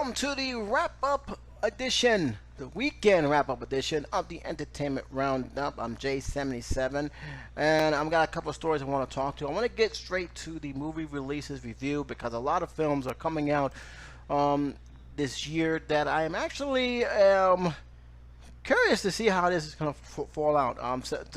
welcome to the wrap-up edition, the weekend wrap-up edition of the Entertainment Roundup. I'm J77, and I've got a couple of stories I want to talk to. I want to get straight to the movie releases review because a lot of films are coming out this year that I am actually curious to see how this is going to fall out.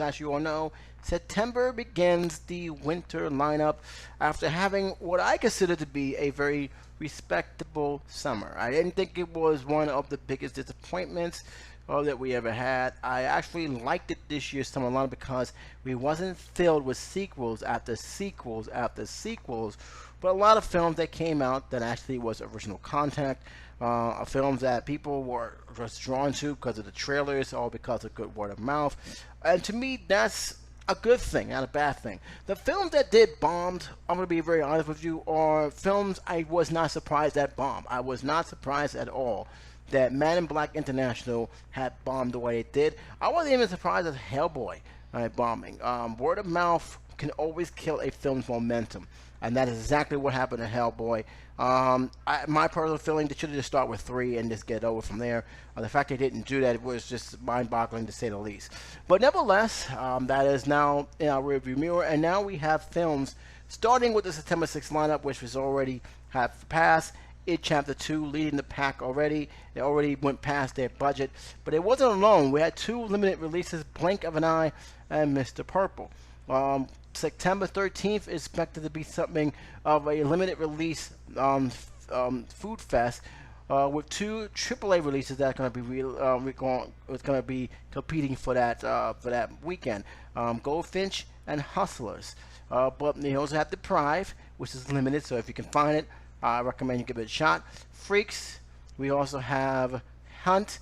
As you all know, September begins the winter lineup after having what I consider to be a very respectable summer. I didn't think it was one of the biggest disappointments that we ever had. I actually liked it this year's summer lineup because we wasn't filled with sequels after sequels after sequels, but a lot of films that came out that actually was original content. Films that people were just drawn to because of the trailers or because of good word of mouth. And to me, that's a good thing, not a bad thing. The films that did bombed, I'm going to be very honest with you, are films I was not surprised that bombed. I was not surprised at all that Man in Black International had bombed the way it did. I wasn't even surprised at Hellboy bombing. Word of mouth can always kill a film's momentum. And that is exactly what happened to Hellboy. My personal feeling, they should have just started with 3 and just get over from there. The fact they didn't do that, it was just mind-boggling to say the least. But nevertheless, that is now in our rearview mirror, and now we have films starting with the September 6th lineup, which was already have passed. It Chapter 2 leading the pack already. They already went past their budget. But it wasn't alone. We had 2 limited releases, Blink of an Eye and Mr. Purple. September 13th is expected to be something of a limited release food fest with 2 AAA releases that are going to be competing for that weekend. Goldfinch and Hustlers. But they also have Deprive, which is limited, so if you can find it, I recommend you give it a shot. Freaks. We also have Hunt.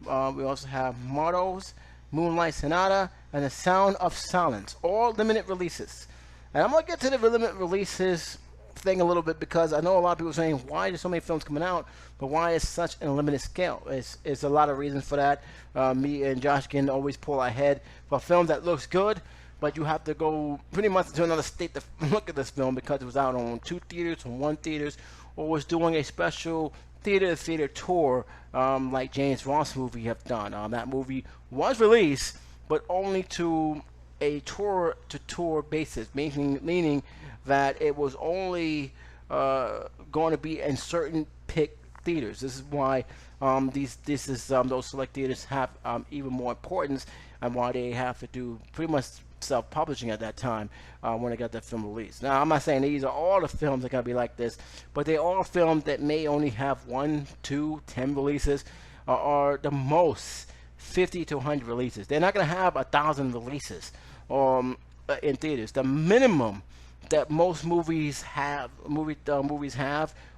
We also have Models, Moonlight Sonata, and The Sound of Silence. All limited releases. And I'm going to get to the limited releases thing a little bit because I know a lot of people are saying, why are there so many films coming out, but why is such a limited scale? It's a lot of reasons for that. Me and Josh can always pull ahead for a film that looks good, but you have to go pretty much to another state to look at this film because it was out on 2 theaters, on 1 theaters, or was doing a special theater-to-theater tour like James Ross movie have done. That movie was released, but only to a tour-to-tour basis, meaning that it was only going to be in certain pick theaters. This is why those select theaters have even more importance, and why they have to do pretty much self-publishing at that time when they got that film released. Now, I'm not saying these are all the films that are going to be like this, but they are films that may only have 1, 2, 10 releases, or the most 50 to 100 releases. They're not going to have 1,000 releases in theaters. The minimum that most movies have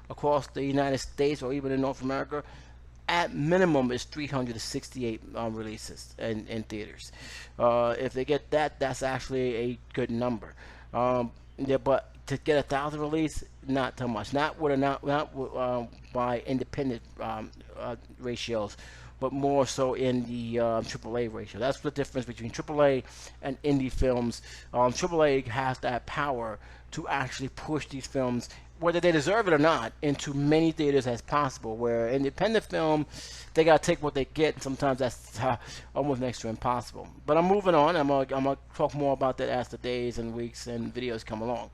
across the United States or even in North America, at minimum, is 368 releases in theaters. If they get that, that's actually a good number. But to get 1,000 release, not too much. Not by independent ratios, but more so in the AAA ratio. That's the difference between AAA and indie films. AAA has that power to actually push these films, whether they deserve it or not, into many theaters as possible. Where independent film, they gotta take what they get, and sometimes that's almost next to impossible. But I'm moving on. I'm gonna talk more about that as the days and weeks and videos come along.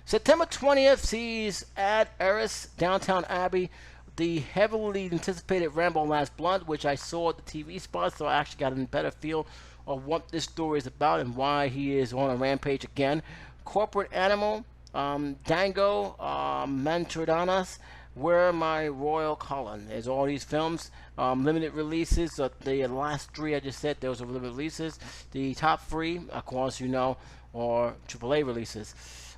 September 20th sees Ad Arris, Downtown Abbey, the heavily anticipated Rambo Last Blood, which I saw at the TV spot, so I actually got a better feel of what this story is about and why he is on a rampage again. Corporate Animal, Dango, Mantradanas, Where My Royal Colin. There's all these films, limited releases. The last 3 I just said, those are limited releases. The top 3, of course, you know, are AAA releases.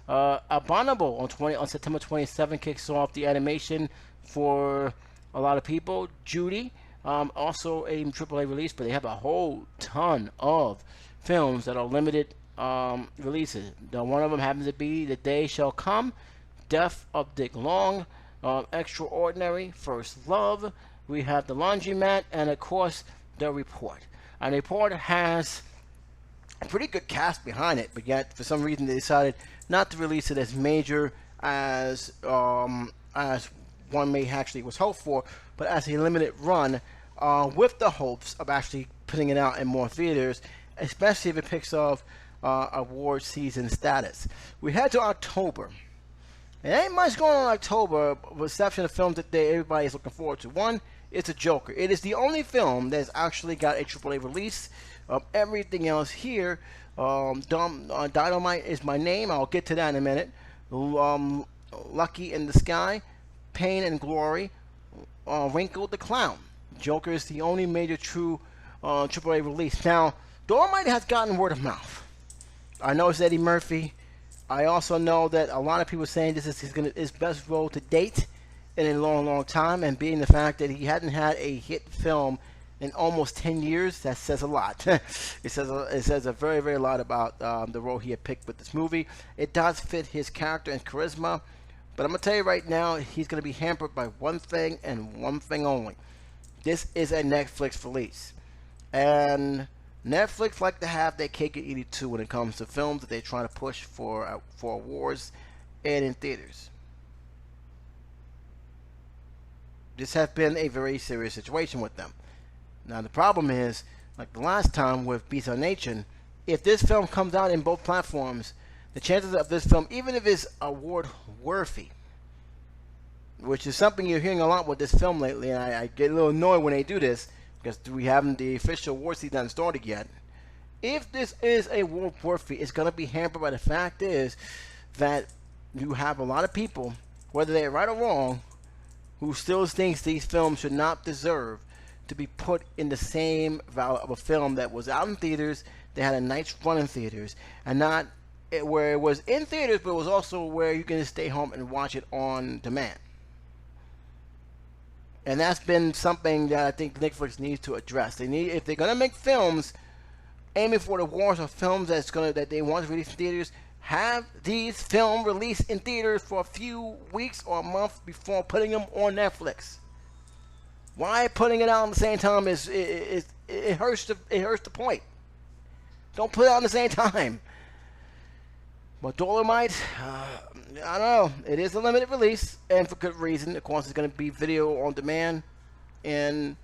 Abominable on September 27th kicks off the animation for a lot of people. Judy, also a AAA release, but they have a whole ton of films that are limited releases. Now, one of them happens to be The Day Shall Come, Death of Dick Long, Extraordinary, First Love. We have The Laundromat, and of course, The Report. And The Report has a pretty good cast behind it, but yet for some reason they decided not to release it as major as one may actually was hoped for, but as a limited run, with the hopes of actually putting it out in more theaters, especially if it picks up award season status. We head to October. It ain't much going on in October, with exception of films that everybody's looking forward to. One, it's a Joker. It is the only film that's actually got a AAA release. Everything else here, Dynamite is My Name. I'll get to that in a minute. Lucky in the Sky, Pain and Glory, Wrinkle the Clown. Joker is the only major true AAA release. Now, Dynamite has gotten word of mouth. I know it's Eddie Murphy. I also know that a lot of people are saying this is his best role to date in a long, long time, and being the fact that he hadn't had a hit film in almost 10 years, that says a lot. It says a very, very lot about the role he had picked with this movie. It does fit his character and charisma, but I'm going to tell you right now, he's going to be hampered by one thing and one thing only. This is a Netflix release, and Netflix like to have their cake and eat it too when it comes to films that they're trying to push for awards and in theaters. This has been a very serious situation with them. Now the problem is, like the last time with Beast of Nation, if this film comes out in both platforms, the chances of this film, even if it's award worthy, which is something you're hearing a lot with this film lately, and I get a little annoyed when they do this, because we haven't, the official award season started yet. If this is a award worthy, it's going to be hampered by the fact is that you have a lot of people, whether they're right or wrong, who still thinks these films should not deserve to be put in the same value of a film that was out in theaters, they had a nice run in theaters, and not where it was in theaters, but it was also where you can just stay home and watch it on demand. And that's been something that I think Netflix needs to address. They need, if they're gonna make films aiming for the awards or films that they want to release in theaters, have these films released in theaters for a few weeks or a month before putting them on Netflix. Why putting it out at the same time it hurts the point. Don't put it out at the same time. But Dolomite, I don't know. It is a limited release, and for good reason. Of course, it's going to be video on demand, and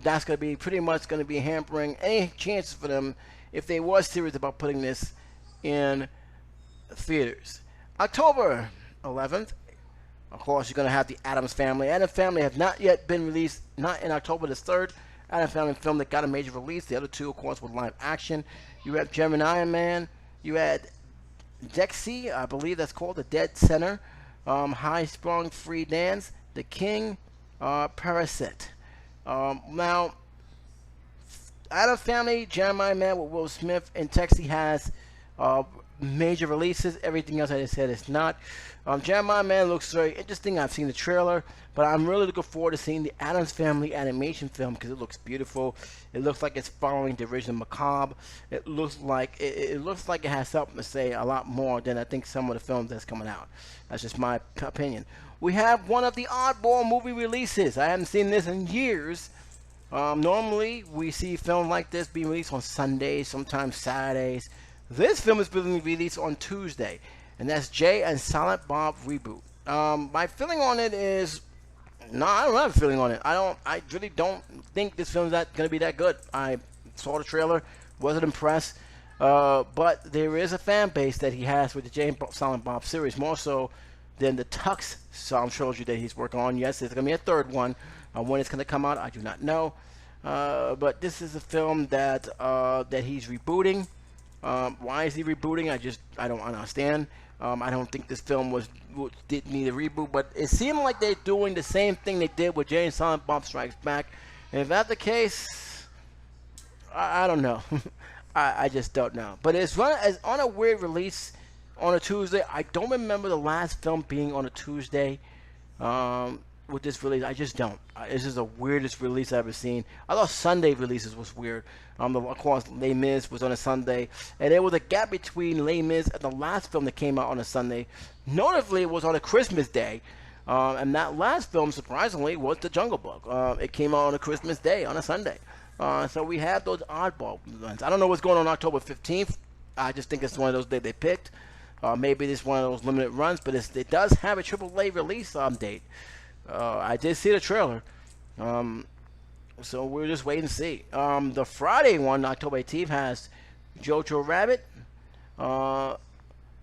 that's going to be pretty much going to be hampering any chances for them if they were serious about putting this in theaters. October 11th, of course, you're going to have the Addams Family. Addams Family have not yet been released, not in October the 3rd. Addams Family film that got a major release. The other two, of course, were live action. You had Gemini Man. You had Dexy, I believe that's called, the Dead Center, High Sprung Free Dance, The King, Parasite. Now, Addams Family, Jeremiah Man with Will Smith, and Dexy has major releases. Everything else I just said is not. Jeremiah Man looks very interesting. I've seen the trailer, but I'm really looking forward to seeing the Addams Family animation film because it looks beautiful. It looks like it's following the original Macabre. It looks like it has something to say a lot more than I think some of the films that's coming out. That's just my opinion. We have one of the oddball movie releases. I haven't seen this in years. Normally, we see films like this being released on Sundays, sometimes Saturdays. This film is being released on Tuesday, and that's Jay and Silent Bob Reboot. My feeling on it is, no, I don't have a feeling on it. I really don't think this film's going to be that good. I saw the trailer, wasn't impressed, but there is a fan base that he has with the Jay and Silent Bob series, more so than the Tux sound trilogy that he's working on. Yes, there's going to be a third one. When it's going to come out, I do not know. But this is a film that he's rebooting. Why is he rebooting? I don't understand. I don't think this film did need a reboot, but it seemed like they're doing the same thing they did with Jay and Silent Bob Strikes Back. And if that's the case, I don't know. I just don't know. But it's on a weird release on a Tuesday. I don't remember the last film being on a Tuesday with this release. I just don't. This is the weirdest release I've ever seen. I thought Sunday releases was weird. Of course, Les Mis was on a Sunday, and there was a gap between Les Mis and the last film that came out on a Sunday. Notably, it was on a Christmas Day, and that last film, surprisingly, was The Jungle Book. It came out on a Christmas Day, on a Sunday. So we have those oddball ones. I don't know what's going on October 15th. I just think it's one of those days they picked. Maybe this is one of those limited runs, but it does have a AAA release date. I did see the trailer. Um, so we'll just wait and see. The Friday one, October 18th, has Jojo Rabbit, uh,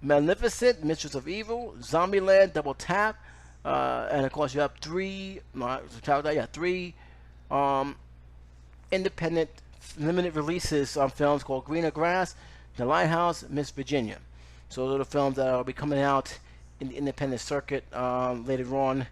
Maleficent, Mistress of Evil, Zombieland, Double Tap, and of course you have three um, independent limited releases on films called Greener Grass, The Lighthouse, Miss Virginia. So those are the films that will be coming out in the independent circuit later on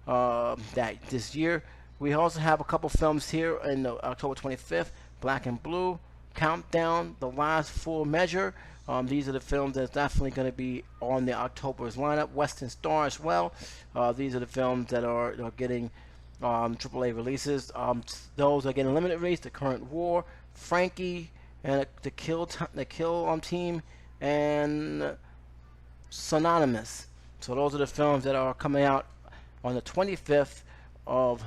that this year. We also have a couple films here in October 25th, Black and Blue, Countdown, The Last Full Measure. These are the films that's definitely going to be on the October's lineup. Western Star as well. These are the films that are getting AAA releases. Those are getting limited release. The Current War, Frankie, and the Kill Team, and Synonymous. So those are the films that are coming out on the 25th of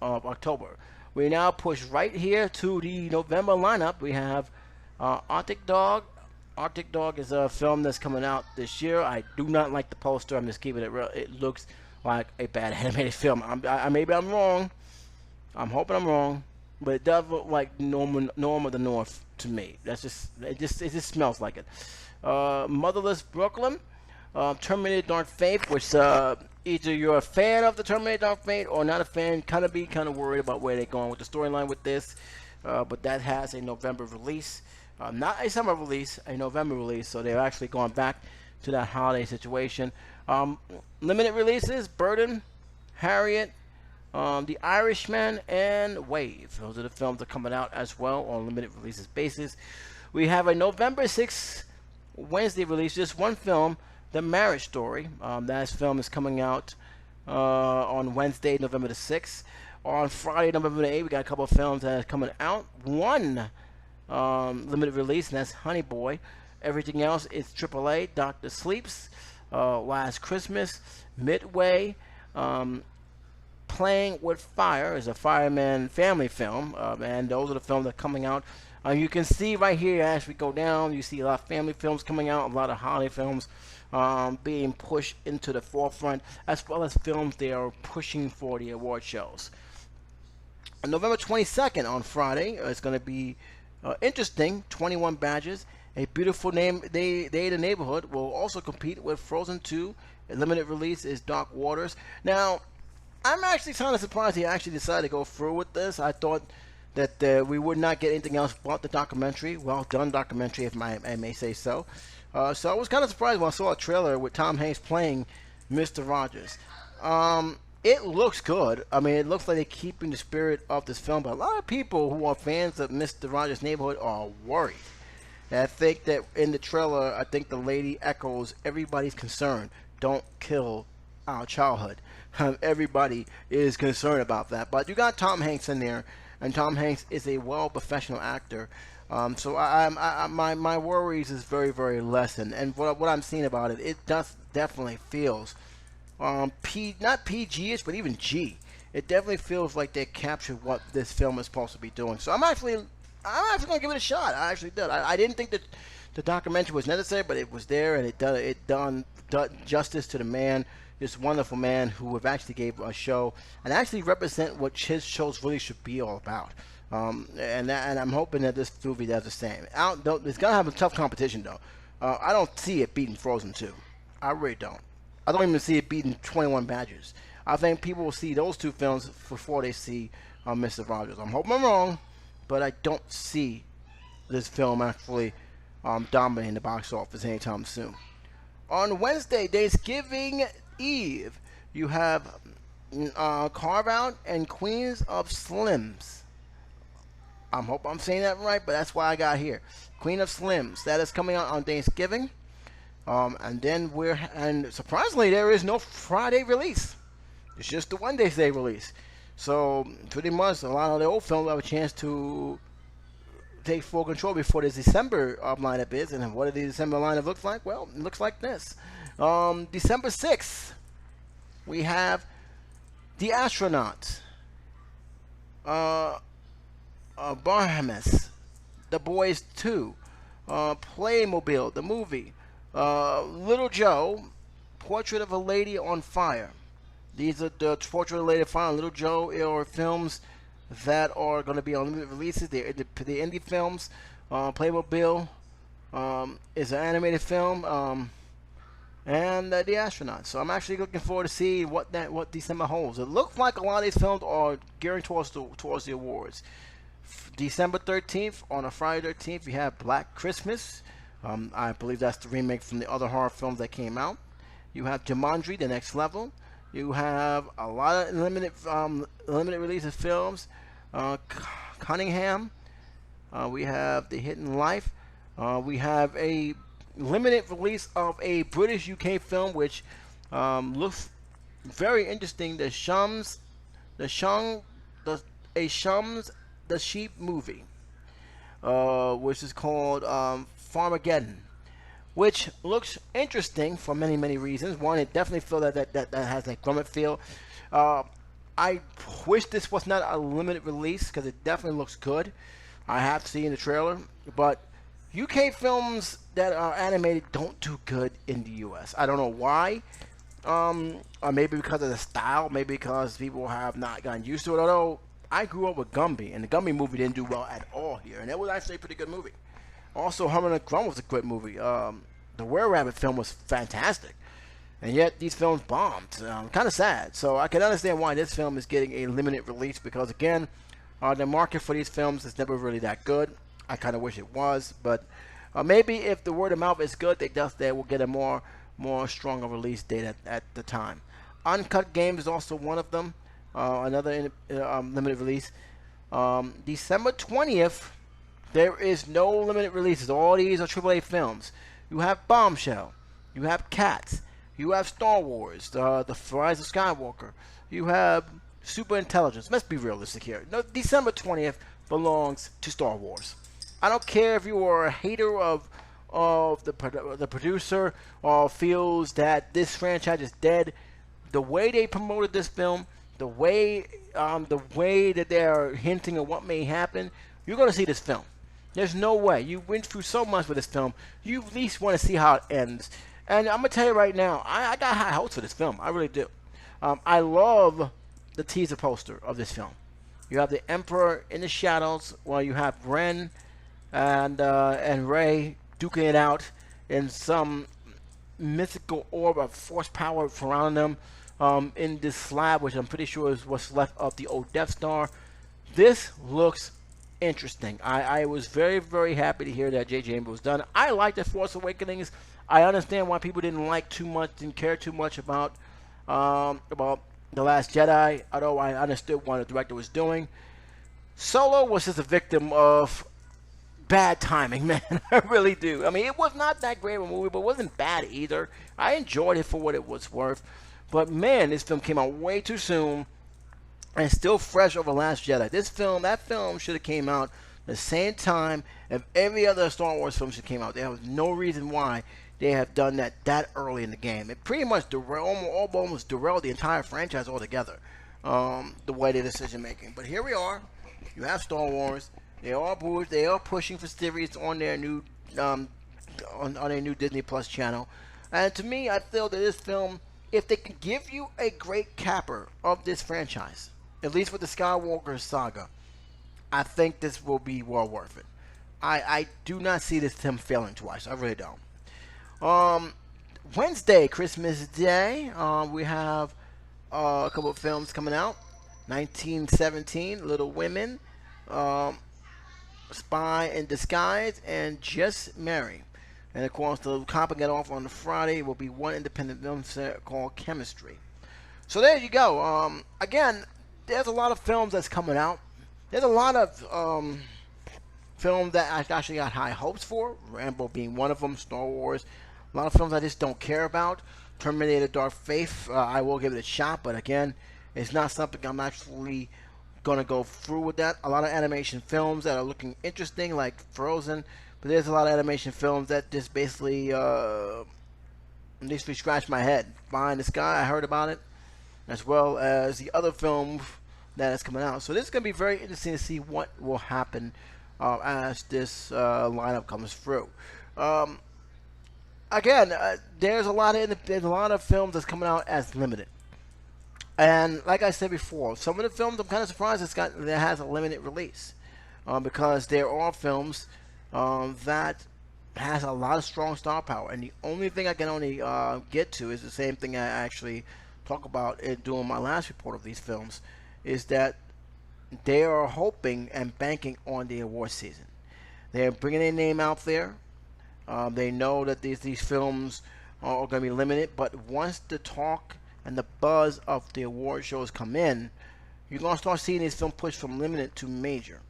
October. We now push right here to the November lineup. We have Arctic Dog. Arctic Dog is a film that's coming out this year. I do not like the poster. I'm just keeping it real. It looks like a bad animated film. Maybe I'm wrong. I'm hoping I'm wrong, but it does look like Norm of the North to me. It just smells like it. Motherless Brooklyn, Terminator Dark Fate, which either you're a fan of the Terminator Dark Fate or not a fan, kind of worried about where they're going with the storyline with this. But that has a November release. Not a summer release, a November release, so they're actually going back to that holiday situation. Limited releases, Burden, Harriet, The Irishman, and Wave. Those are the films that are coming out as well on limited releases basis. We have a November 6th Wednesday release, just one film, The Marriage Story. That film is coming out on Wednesday, November the 6th. On Friday, November the 8th, we got a couple of films that are coming out. One limited release, and that's Honey Boy. Everything else is AAA. Doctor Sleeps, Last Christmas, Midway, Playing with Fire is a fireman family film, and those are the films that are coming out. You can see right here as we go down, you see a lot of family films coming out, a lot of holiday films being pushed into the forefront, as well as films they are pushing for the award shows. On November 22nd on Friday, it's going to be interesting. 21 Badges, A Beautiful Day in the Neighborhood will also compete with Frozen 2. A limited release is Dark Waters. Now, I'm actually kind of surprised he actually decided to go through with this. I thought that we would not get anything else but the documentary. Well done documentary, if I may say so. So I was kind of surprised when I saw a trailer with Tom Hanks playing Mr. Rogers. It looks good. I mean, it looks like they're keeping the spirit of this film, but a lot of people who are fans of Mr. Rogers' Neighborhood are worried. And I think that in the trailer, I think the lady echoes everybody's concern. Don't kill our childhood. Everybody is concerned about that. But you got Tom Hanks in there, and Tom Hanks is a well-professional actor. So my worries is very, very lessened. And what I'm seeing about it, it does definitely feels not PG-ish, but even G. It definitely feels like they captured what this film is supposed to be doing. So I'm actually gonna give it a shot. I actually did. I didn't think that the documentary was necessary, but it was there, and it done justice to the man, this wonderful man who have actually gave a show and actually represent what his shows really should be all about. And I'm hoping that this movie does the same. It's gonna have a tough competition though. I don't see it beating Frozen 2. I really don't. I don't even see it beating 21 Badgers. I think people will see those two films before they see Mr. Rogers. I'm hoping I'm wrong, but I don't see this film actually dominating the box office anytime soon. On Wednesday, Thanksgiving Eve, you have Carve Out and Queens of Slims. I hope I'm saying that right, but that's why I got here. Queen of Slims. That is coming out on Thanksgiving. And then surprisingly, there is no Friday release. It's just the Wednesday release. So pretty much a lot of the old films have a chance to take full control before the December lineup is. And what the December lineup looks like? Well, it looks like this. December 6th, we have The Astronauts, Bahamas, The Boys 2, Playmobil, the movie, Little Joe, Portrait of a Lady on Fire, These are the torture-related Finding Little Joe or films that are going to be on limited releases. They're the indie films. Playmobil is an animated film, and The Astronaut. So I'm actually looking forward to see what December holds. It looks like a lot of these films are gearing towards the awards. December 13th, on a Friday 13th, we have Black Christmas. I believe that's the remake from the other horror films that came out. You have Jumanji: The Next Level. You have a lot of limited release of films. Cunningham. We have The Hidden Life. We have a limited release of a British UK film, which looks very interesting. The Sheep movie, which is called Farmageddon, which looks interesting for many reasons. One, it definitely feels that has that Grummet feel. I wish this was not a limited release because it definitely looks good. I have seen the trailer, but UK films that are animated don't do good in the US. I don't know why. Or maybe because of the style, maybe because people have not gotten used to it. Although I grew up with Gumby, and the Gumby movie didn't do well at all here, and it was actually a pretty good movie. Also, Herman and Grum was a great movie. The Were-Rabbit film was fantastic, and yet these films bombed. Kind of sad. So I can understand why this film is getting a limited release because, again, the market for these films is never really that good. I kind of wish it was, but maybe if the word of mouth is good, they will get a more stronger release date at the time. Uncut Games is also one of them. Another limited release. December 20th, there is no limited releases. All these are AAA films. You have Bombshell. You have Cats. You have Star Wars, the Rise of Skywalker. You have Super Intelligence. Let's be realistic here. No, December 20th belongs to Star Wars. I don't care if you are a hater of the producer or feels that this franchise is dead. The way they promoted this film, the way that they are hinting at what may happen, you're going to see this film. There's no way. You went through so much with this film. You at least want to see how it ends. And I'm going to tell you right now, I got high hopes for this film. I really do. I love the teaser poster of this film. You have the Emperor in the shadows while you have Ren and Rey duking it out in some mythical orb of force power surrounding them in this slab, which I'm pretty sure is what's left of the old Death Star. This looks interesting. I was very happy to hear that J.J. Abrams was done. I like The Force Awakenings. I understand why people didn't care too much about The Last Jedi, although I understood what the director was doing. Solo was just a victim of bad timing, man. I really do. I mean, it was not that great of a movie, but it wasn't bad either. I enjoyed it for what it was worth. But man, this film came out way too soon and still fresh over Last Jedi. That film should have came out the same time as every other Star Wars film should have came out. There was no reason why they have done that early in the game. It pretty much almost derailed the entire franchise altogether, the way the decision making. But here we are. You have Star Wars. They are pushing for series on their new on their new Disney Plus channel. And to me, I feel that this film, if they can give you a great capper of this franchise, at least with the Skywalker saga, I think this will be well worth it. I do not see this film failing twice. I really don't. Wednesday, Christmas Day, we have a couple of films coming out. 1917, Little Women, Spy in Disguise, and Just Marry. And of course, the copping it off on the Friday will be one independent film set called Chemistry. So there you go. Again, there's a lot of films that's coming out. There's a lot of films that I actually got high hopes for. Rambo being one of them. Star Wars. A lot of films I just don't care about. Terminator Dark Fate, I will give it a shot, but again, it's not something I'm actually going to go through with that. A lot of animation films that are looking interesting, like Frozen, but there's a lot of animation films that just basically makes me scratch my head. Behind the Sky, I heard about it, as well as the other film that is coming out. So this is going to be very interesting to see what will happen as this lineup comes through. Again, there's a lot of films that's coming out as limited. And like I said before, some of the films I'm kind of surprised that has a limited release, because there are films that has a lot of strong star power, and the only thing I can only get to is the same thing I actually talk about in doing my last report of these films, is that they are hoping and banking on the award season. They're bringing their name out there. They know that these films are going to be limited, but once the talk and the buzz of the award shows come in, you're going to start seeing these films push from limited to major.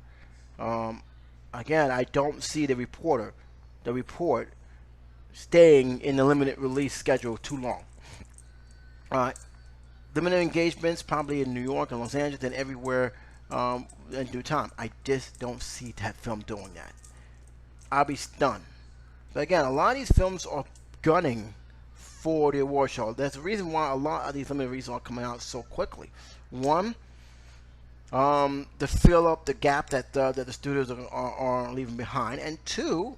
Um, Again, I don't see the report, staying in the limited release schedule too long. Uh, Limited engagements probably in New York and Los Angeles and everywhere in due time. I just don't see that film doing that. I'll be stunned. But again, a lot of these films are gunning for the award show. That's the reason why a lot of these limited releases are coming out so quickly. One, to fill up the gap that the studios are leaving behind, and two,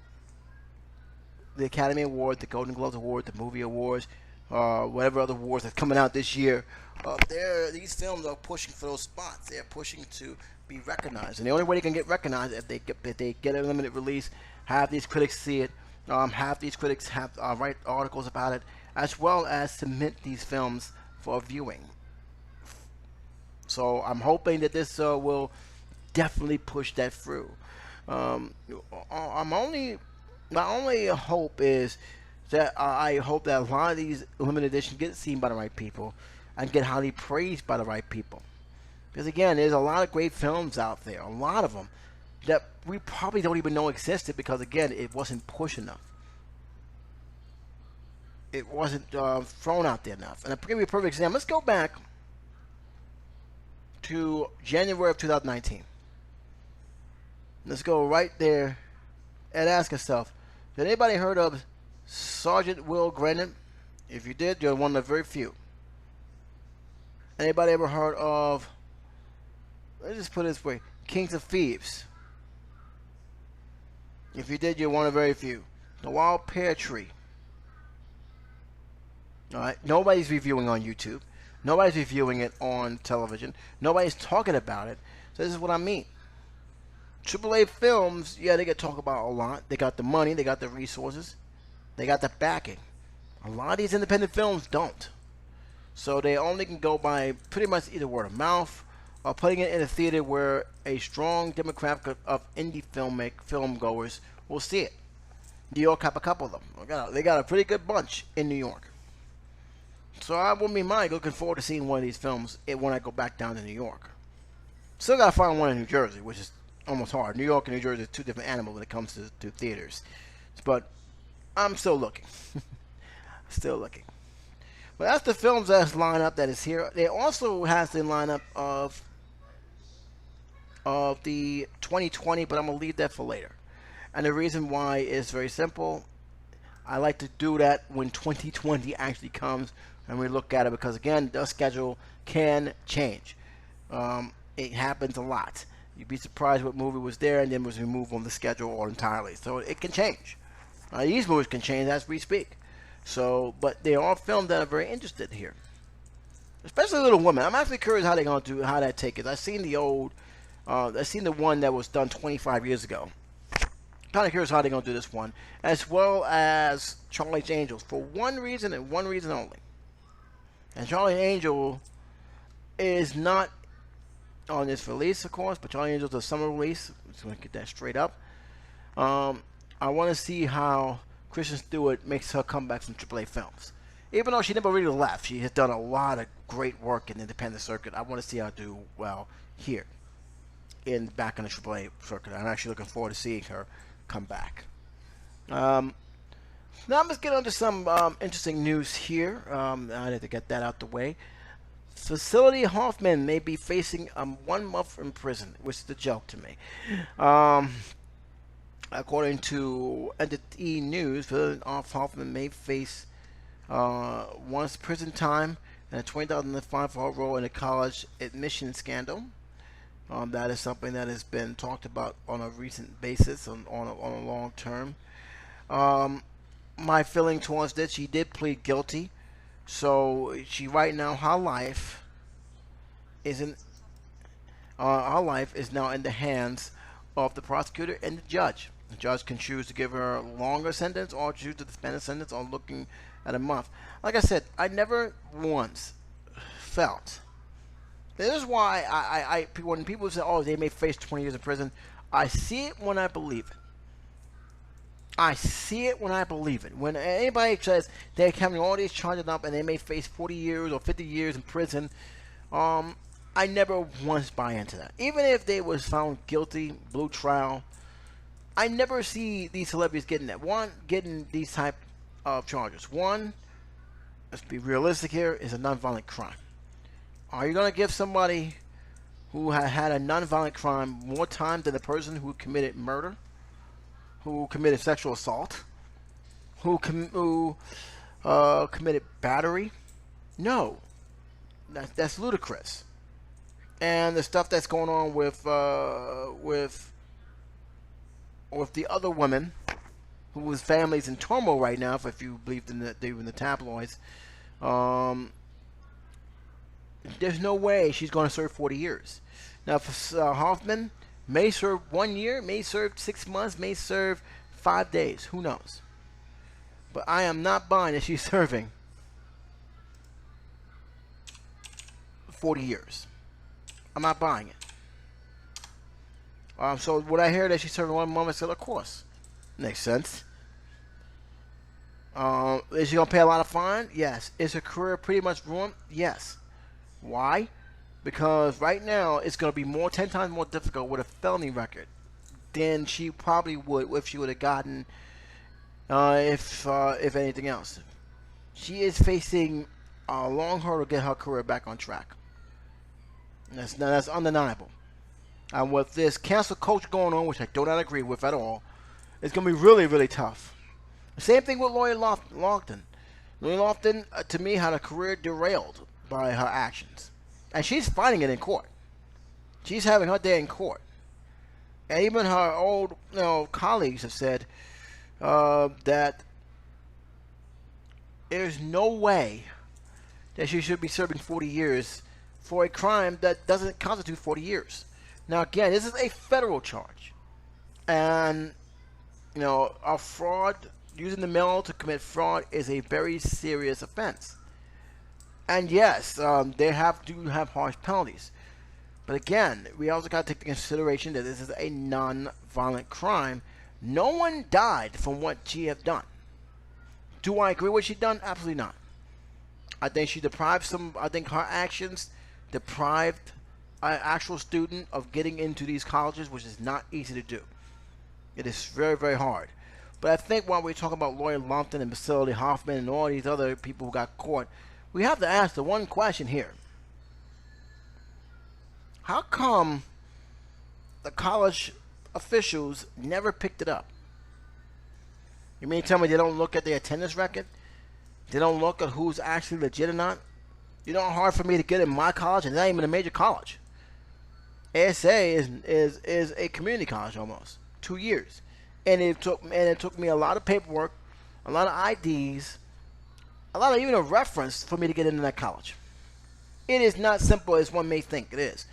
the Academy Award, the Golden Globes Award, the movie awards, whatever other awards that's coming out this year. These films are pushing for those spots. They're pushing to be recognized, and the only way they can get recognized is if they get a limited release, have these critics see it, have these critics write articles about it, as well as submit these films for viewing. So I'm hoping that this will definitely push that through. I'm only My only hope is that I hope that a lot of these limited editions get seen by the right people and get highly praised by the right people. Because again, there's a lot of great films out there, a lot of them that we probably don't even know existed because again, it wasn't pushed enough. It wasn't thrown out there enough. And to give you a perfect example, let's go back to January of 2019. Let's go right there and ask yourself, did anybody heard of Sergeant Will Grennan? If you did, you're one of the very few. Anybody ever heard of, let's just put it this way, Kings of Thieves? If you did, you're one of the very few. The Wild Pear Tree. Alright, nobody's reviewing on YouTube. Nobody's reviewing it on television. Nobody's talking about it. So this is what I mean. AAA films, yeah, they get talked about a lot. They got the money, they got the resources, they got the backing. A lot of these independent films don't. So they only can go by pretty much either word of mouth or putting it in a theater where a strong demographic of indie film goers will see it. New York have a couple of them. They got a pretty good bunch in New York. So I wouldn't be mind looking forward to seeing one of these films when I go back down to New York. Still got to find one in New Jersey, which is almost hard. New York and New Jersey are two different animals when it comes to theaters. But I'm still looking. Still looking. But that's the films that's lined up that is here. They also has the lineup of the 2020, but I'm going to leave that for later. And the reason why is very simple. I like to do that when 2020 actually comes and we look at it because, again, the schedule can change. It happens a lot. You'd be surprised what movie was there and then was removed from the schedule entirely. So it can change. These movies can change as we speak. So, but there are films that are very interested here, especially Little Women. I'm actually curious how they're going to do how that take it. I've seen the one that was done 25 years ago. Kind of curious how they're going to do this one, as well as Charlie's Angels, for one reason and one reason only. And Charlie's Angel is not on this release, of course, but Charlie's Angels is a summer release. I'm just going to get that straight up. I want to see how Kristen Stewart makes her comeback from AAA films. Even though she never really left, she has done a lot of great work in the independent circuit. I want to see her do well here, back in the AAA circuit. I'm actually looking forward to seeing her come back. Now let's get on to some interesting news here. I had to get that out the way. Facility Hoffman may be facing 1 month in prison, which is a joke to me. According to NTE News, Hoffman may face 1 month's prison time and a $20,000 fine for her role in a college admission scandal. That is something that has been talked about on a recent basis, on a long term. My feeling towards this, she did plead guilty. So she right now, her life is in her life is now in the hands of the prosecutor and the judge. The judge can choose to give her a longer sentence or choose to suspend a sentence or looking at a month. Like I said, I never once felt. This is why when people say, "Oh, they may face 20 years in prison," I see it when I believe it. I see it when I believe it. When anybody says they're having all these charges up and they may face 40 years or 50 years in prison, I never once buy into that. Even if they was found guilty, blue trial, I never see these celebrities getting that. One, getting these type of charges. One, let's be realistic here, is a nonviolent crime. Are you going to give somebody who had a nonviolent crime more time than the person who committed murder, who committed sexual assault, who committed battery? No, that's ludicrous. And the stuff that's going on with the other women, whose families in turmoil right now, if you believed in the tabloids, there's no way she's going to serve 40 years. Now, for Hoffman, may serve 1 year, may serve 6 months, may serve 5 days. Who knows? But I am not buying that she's serving 40 years. I'm not buying it. So when I hear that she's serving 1 month, I said, of course. Makes sense. Is she going to pay a lot of fine? Yes. Is her career pretty much ruined? Yes. Why? Because right now it's going to be 10 times more difficult with a felony record than she probably would if she would have gotten, if anything else. She is facing a long hurdle to get her career back on track. That's undeniable. And with this cancel culture going on, which I do not agree with at all, it's going to be really, really tough. The same thing with Lori Loughlin. Lori Loughlin, to me, had a career derailed by her actions. And she's fighting it in court. She's having her day in court. And even her old colleagues have said that there's no way that she should be serving 40 years for a crime that doesn't constitute 40 years. Now, again, this is a federal charge. And, a fraud, using the mail to commit fraud is a very serious offense. And yes, they do have harsh penalties. But again, we also got to take into consideration that this is a non-violent crime. No one died from what she has done. Do I agree with what she done? Absolutely not. I think she deprived I think her actions deprived an actual student of getting into these colleges, which is not easy to do. It is very, very hard. But I think while we're talking about Lori Loughlin and Vasily Hoffman and all these other people who got caught, we have to ask the one question here. How come the college officials never picked it up? You mean to tell me they don't look at the attendance record? They don't look at who's actually legit or not? You know how hard for me to get in my college, and not even a major college. ASA is a community college almost. 2 years. And it took me a lot of paperwork, a lot of IDs, a lot of even a reference for me to get into that college. It is not simple as one may think it is.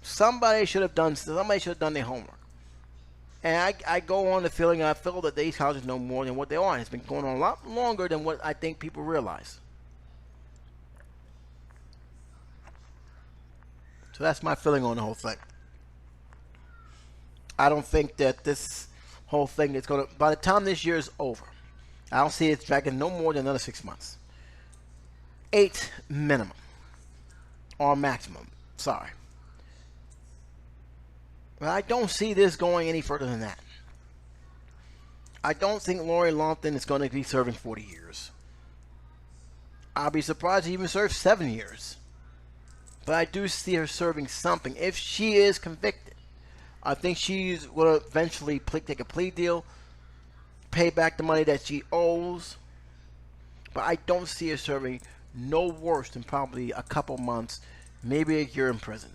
Somebody should have done their homework. And I go on the feeling, I feel that these colleges know more than what they are. And it's been going on a lot longer than what I think people realize. So that's my feeling on the whole thing. I don't think that this whole thing is going to, by the time this year is over, I don't see it dragging no more than another 6 months. 8 minimum. Or maximum. Sorry. But I don't see this going any further than that. I don't think Lori Loughlin is going to be serving 40 years. I'll be surprised to even serve 7 years. But I do see her serving something. If she is convicted, I think she's going to eventually take a plea deal, pay back the money that she owes. But I don't see her serving no worse than probably a couple months, maybe a year in prison.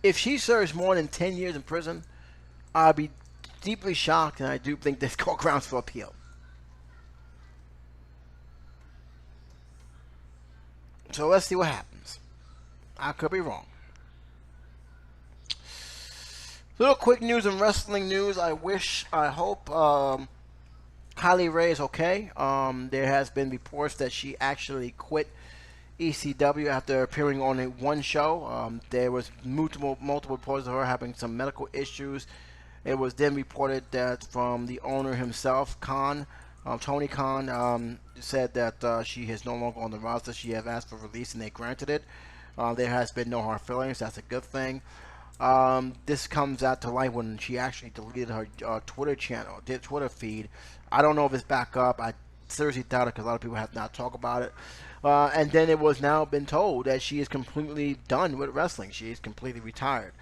If she serves more than 10 years in prison, I'll be deeply shocked, and I do think there's grounds for appeal. So let's see what happens. I could be wrong. Little quick news and wrestling news. I hope Kylie Ray is okay. There has been reports that she actually quit ECW after appearing on one show. There was multiple reports of her having some medical issues. It was then reported that from the owner himself, Tony Khan, said that she is no longer on the roster. She has asked for release and they granted it. There has been no hard feelings. That's a good thing. This comes out to light when she actually deleted her Twitter channel, Twitter feed. I don't know if it's back up. I seriously doubt it because a lot of people have not talked about it. And then it was now been told that she is completely done with wrestling. She is completely retired.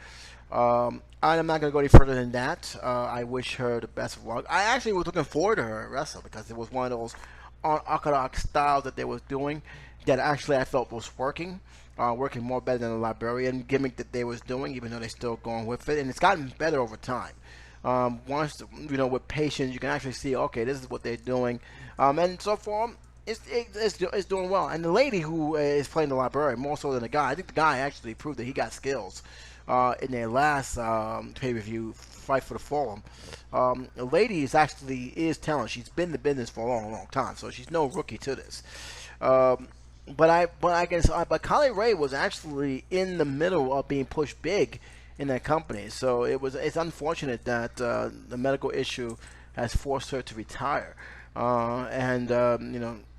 I'm not going to go any further than that. I wish her the best of luck. I actually was looking forward to her wrestle because it was one of those unorthodox styles that they was doing that actually I felt was working. Working more better than the librarian gimmick that they was doing, even though they're still going with it. And it's gotten better over time. Once, with patience, you can actually see, okay, this is what they're doing. And so far, it's doing well. And the lady who is playing the librarian, more so than the guy, I think the guy actually proved that he got skills in their last pay-per-view, Fight for the Fallen. The lady is talented. She's been in the business for a long, long time, so she's no rookie to this. But Kylie Ray was actually in the middle of being pushed big in that company, so it's unfortunate that the medical issue has forced her to retire, and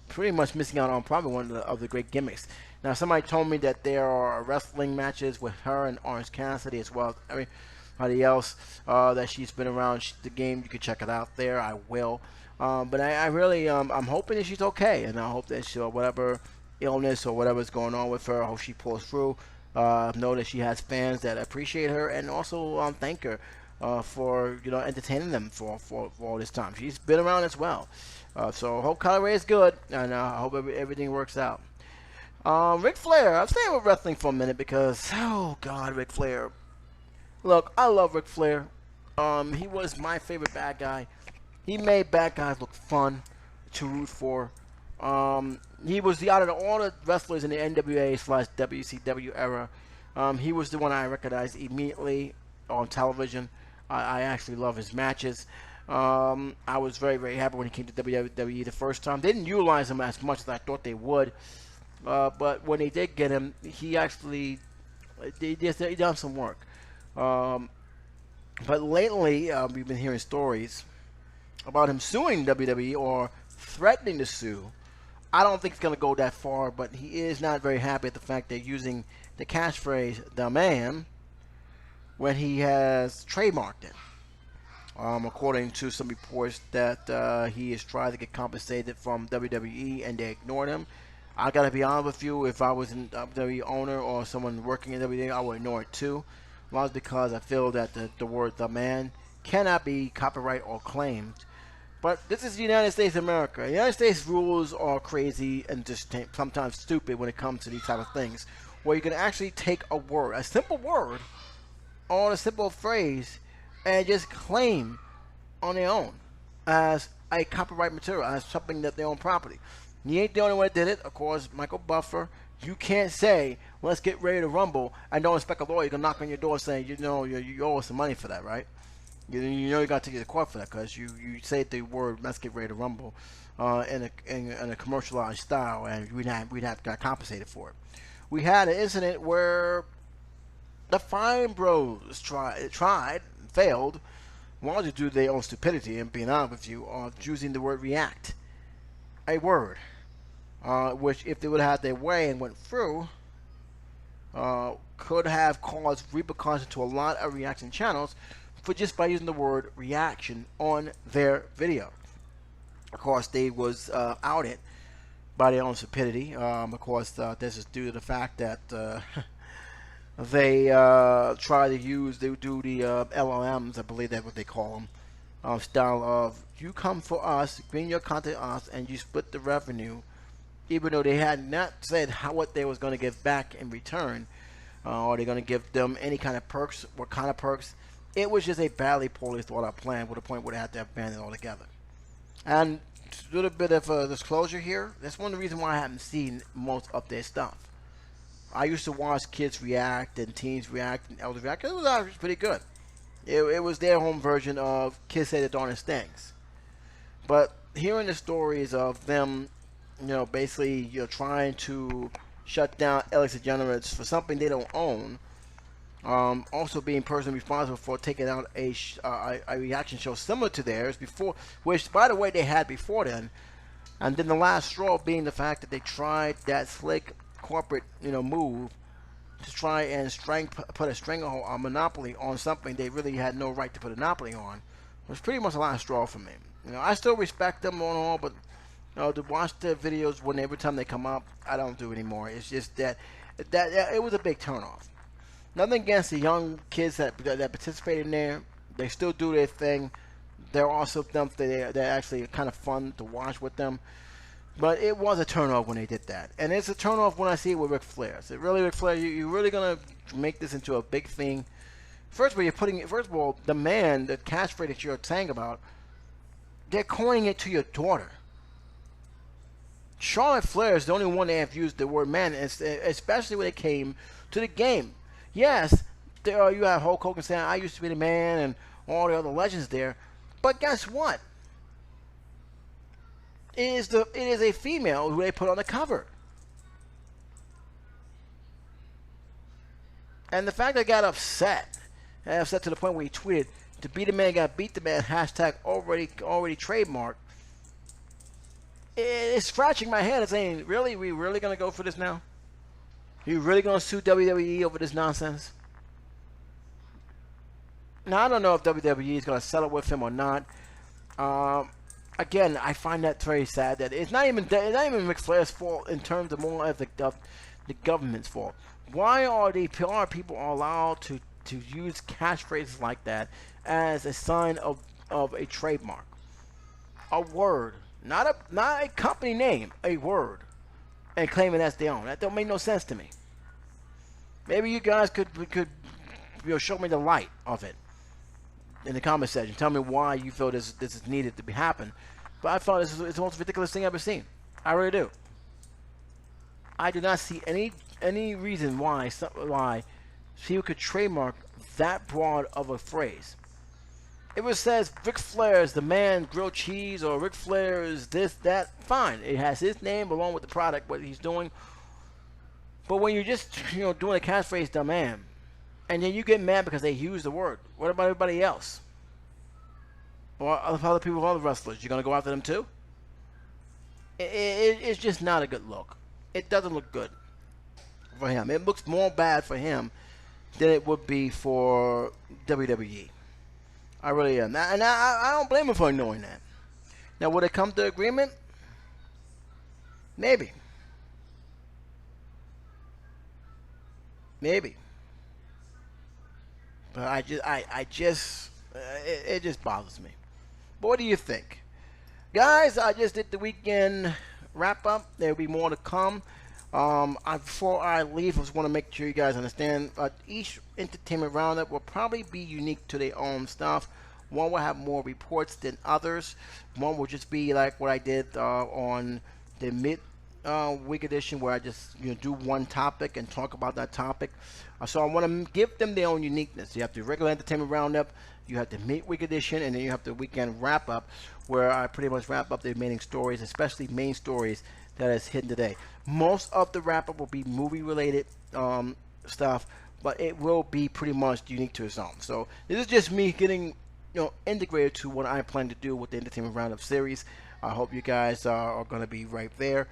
pretty much missing out on probably one of the great gimmicks. Now, somebody told me that there are wrestling matches with her and Orange Cassidy as well as everybody else that she's been around the game. You can check it out there. I will, but I really I'm hoping that she's okay, and I hope that she'll whatever illness or whatever's going on with her, I hope she pulls through. Know that she has fans that appreciate her and also thank her for entertaining them for all this time. She's been around as well, so I hope Kylie Ray is good, and I hope everything works out. Ric Flair, I'm staying with wrestling for a minute because Ric Flair. Look, I love Ric Flair. He was my favorite bad guy. He made bad guys look fun to root for. He was out of all the wrestlers in the NWA/WCW era. He was the one I recognized immediately on television. I actually love his matches. I was very, very happy when he came to WWE the first time. They didn't utilize him as much as I thought they would. But when they did get him, he actually he done some work. But lately, we've been hearing stories about him suing WWE or threatening to sue. I don't think it's going to go that far, but he is not very happy at the fact they're using the catchphrase "the man" when he has trademarked it. According to some reports that he is trying to get compensated from WWE and they ignored him. I gotta be honest with you, if I was a WWE owner or someone working in WWE, I would ignore it too. Largely because I feel that the word "the man" cannot be copyright or claimed. But this is the United States of America. The United States rules are crazy and just sometimes stupid when it comes to these type of things, where you can actually take a simple word, or a simple phrase, and just claim on their own as a copyright material, as something that their own property. He ain't the only one that did it. Of course, Michael Buffer. You can't say, "Let's get ready to rumble," and don't expect a lawyer to knock on your door saying, you owe us some money for that, right? You got to take you to court for that because you say the word "let's get ready to rumble" in a commercialized style, and we'd have got compensated for it. We had an incident where the Fine Bros failed, largely due to their own stupidity and being honest with you, of using the word "react," a word which, if they would have had their way and went through, could have caused repercussions to a lot of reaction channels. For just by using the word "reaction" on their video. Of course, they was outed by their own stupidity. Of course, this is due to the fact that they try to do the LLMs, I believe that's what they call them, style of you come for us, bring your content to us, and you split the revenue, even though they had not said what they was going to give back in return, or they're going to give them any kind of perks, what kind of perks. It was just a poorly thought out plan with a point where they had to abandon it altogether. And a little bit of a disclosure here. That's one of the reasons why I haven't seen most of their stuff. I used to watch kids react and teens react and elders react. It was actually pretty good. It was their home version of Kids Say the Darndest Things. But hearing the stories of them, basically, trying to shut down Alex DeGeneres for something they don't own. Also being personally responsible for taking out a reaction show similar to theirs before, which, by the way, they had before then. And then the last straw being the fact that they tried that slick corporate, move to try and put a stranglehold on monopoly on something they really had no right to put a monopoly on. It was pretty much the last straw for me. I still respect them and all, but to watch their videos every time they come up, I don't do anymore. It's just that it was a big turnoff. Nothing against the young kids that participate in there. They still do their thing. They're also they're actually kind of fun to watch with them. But it was a turnoff when they did that. And it's a turnoff when I see it with Ric Flair. So really, Ric Flair, you're really going to make this into a big thing. First of all, the catchphrase that you're saying about, they're coining it to your daughter. Charlotte Flair is the only one that have used the word man, especially when it came to the game. Yes, you have Hulk Hogan saying, I used to be the man, and all the other legends there. But guess what? It is a female who they put on the cover. And the fact that I got upset to the point where he tweeted, to be the man, got beat the man, hashtag already trademarked. It's scratching my head and saying, really? We really going to go for this now? You really going to sue WWE over this nonsense? Now, I don't know if WWE is going to settle with him or not. Again, I find that very sad that it's not even Ric Flair's fault in terms of more of the government's fault. Why are the PR people allowed to use catchphrases like that as a sign of a trademark? A word, not a company name, a word, and claiming that's their own. That don't make no sense to me. Maybe you guys could show me the light of it in the comment section. Tell me why you feel this is needed to be happen. But I thought it's the most ridiculous thing I've ever seen. I really do. I do not see any reason why people could trademark that broad of a phrase. If it says Ric Flair is the man grilled cheese, or Ric Flair is this, that, fine. It has his name along with the product, what he's doing. But when you're just doing a catchphrase, the man, and then you get mad because they use the word, what about everybody else? Or other people, other wrestlers, you're gonna go after them too? It's just not a good look. It doesn't look good for him. It looks more bad for him than it would be for WWE. I really am. And I don't blame him for knowing that. Now, would it come to agreement? Maybe. Maybe. But it just bothers me. But what do you think? Guys, I just did the weekend wrap up. There will be more to come. Before I leave, I just want to make sure you guys understand each entertainment roundup will probably be unique to their own stuff. One will have more reports than others. One will just be like what I did on the mid-week edition, where I just do one topic and talk about that topic. So I want to give them their own uniqueness. You have the regular entertainment roundup, you have the midweek edition, and then you have the weekend wrap up, where I pretty much wrap up the remaining stories, especially main stories that is hidden today. Most of the wrap up will be movie related stuff, but it will be pretty much unique to its own. So this is just me getting integrated to what I plan to do with the entertainment roundup series. I hope you guys are going to be right there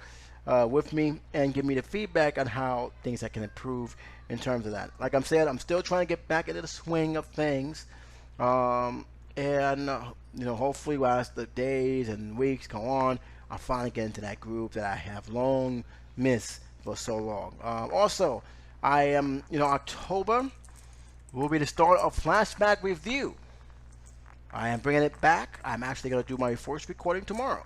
with me and give me the feedback on how things I can improve in terms of that. Like I'm saying, I'm still trying to get back into the swing of things, and hopefully as the days and weeks go on, I'll finally get into that groove that I have long missed for so long. Also, I am October will be the start of Flashback Review. I am bringing it back. I'm actually going to do my first recording tomorrow.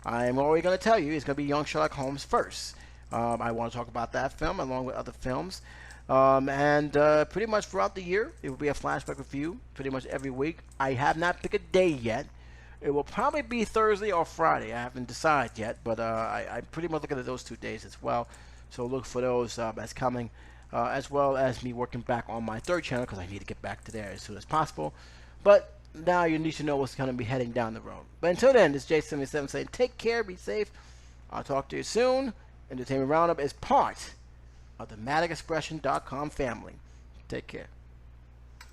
I am already going to tell you it's going to be Young Sherlock Holmes first. I want to talk about that film along with other films. And pretty much throughout the year, it will be a flashback review pretty much every week. I have not picked a day yet. It will probably be Thursday or Friday. I haven't decided yet, but I'm pretty much looking at those 2 days as well. So look for those as coming, as well as me working back on my third channel because I need to get back to there as soon as possible. But now you need to know what's going to be heading down the road. But until then, this is J77 saying take care, be safe. I'll talk to you soon. Entertainment Roundup is part of the MaddoxExpression.com family. Take care.